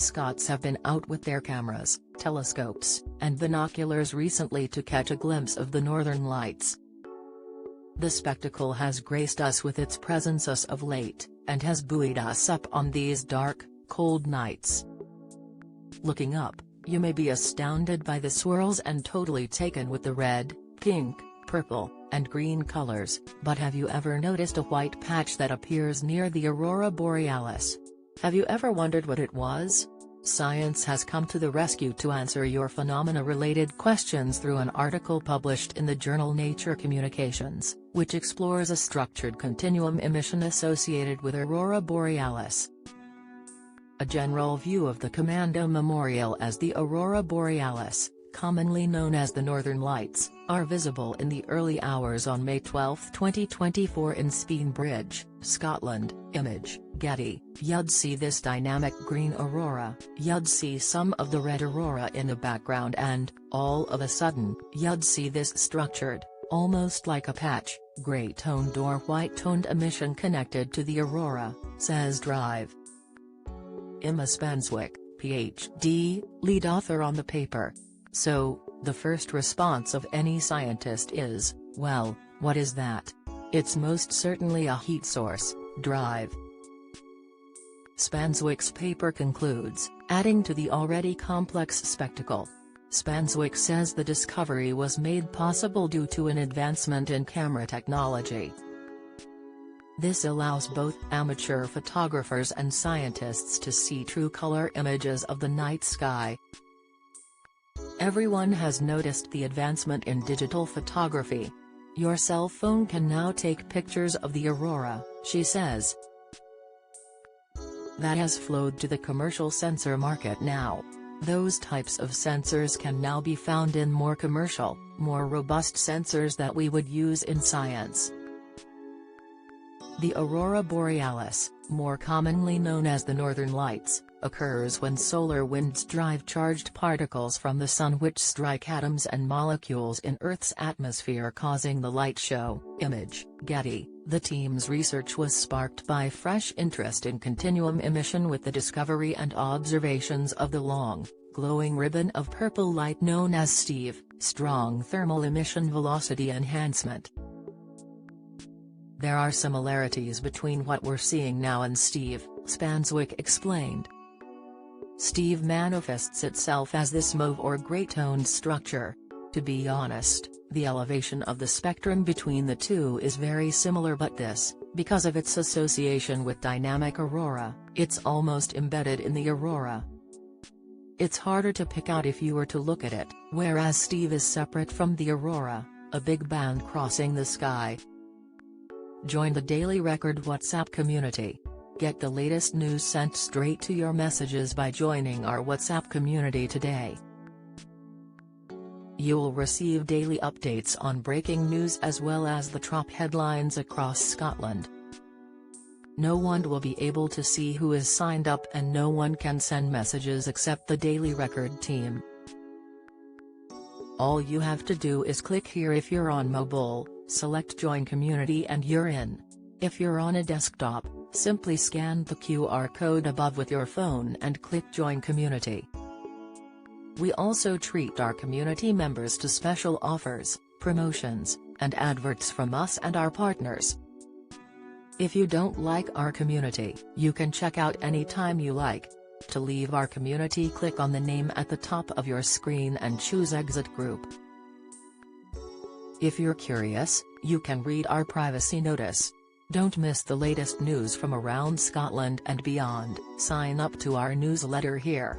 Scots have been out with their cameras, telescopes, and binoculars recently to catch a glimpse of the Northern Lights. The spectacle has graced us with its presence as of late, and has buoyed us up on these dark, cold nights. Looking up, you may be astounded by the swirls and totally taken with the red, pink, purple, and green colors, but have you ever noticed a white patch that appears near the aurora borealis? Have you ever wondered what it was? Science has come to the rescue to answer your phenomena-related questions through an article published in the journal Nature Communications, which explores a structured continuum emission associated with aurora borealis. A general view of the Commando Memorial as the aurora borealis, commonly known as the Northern Lights, are visible in the early hours on May 12, 2024 in Speenbridge, Scotland. Image, Getty. You'd see this dynamic green aurora, you'd see some of the red aurora in the background, and, all of a sudden, you'd see this structured, almost like a patch, grey-toned or white-toned emission connected to the aurora, says Drive. Emma Spanswick, Ph.D., lead author on the paper. So, the first response of any scientist is, well, what is that? It's most certainly a heat source, Drive. Spanswick's paper concludes, adding to the already complex spectacle. Spanswick says the discovery was made possible due to an advancement in camera technology. This allows both amateur photographers and scientists to see true color images of the night sky. Everyone has noticed the advancement in digital photography. Your cell phone can now take pictures of the aurora, she says. That has flowed to the commercial sensor market now. Those types of sensors can now be found in more commercial, more robust sensors that we would use in science. The aurora borealis, more commonly known as the Northern Lights, occurs when solar winds drive charged particles from the sun which strike atoms and molecules in Earth's atmosphere, causing the light show. Image, Getty. The team's research was sparked by fresh interest in continuum emission with the discovery and observations of the long, glowing ribbon of purple light known as STEVE, strong thermal emission velocity enhancement. There are similarities between what we're seeing now and STEVE, Spanswick explained. STEVE manifests itself as this mauve or grey-toned structure. To be honest, the elevation of the spectrum between the two is very similar, but this, because of its association with dynamic aurora, it's almost embedded in the aurora. It's harder to pick out if you were to look at it, whereas STEVE is separate from the aurora, a big band crossing the sky. Join the Daily Record WhatsApp community. Get the latest news sent straight to your messages by joining our WhatsApp community today. You'll receive daily updates on breaking news as well as the top headlines across Scotland. No one will be able to see who is signed up, and no one can send messages except the Daily Record team. All you have to do is click here if you're on mobile, select Join Community and you're in. If you're on a desktop, simply scan the QR code above with your phone and click Join Community. We also treat our community members to special offers, promotions, and adverts from us and our partners. If you don't like our community, you can check out anytime you like. To leave our community, click on the name at the top of your screen and choose Exit Group. If you're curious, you can read our privacy notice. Don't miss the latest news from around Scotland and beyond. Sign up to our newsletter here.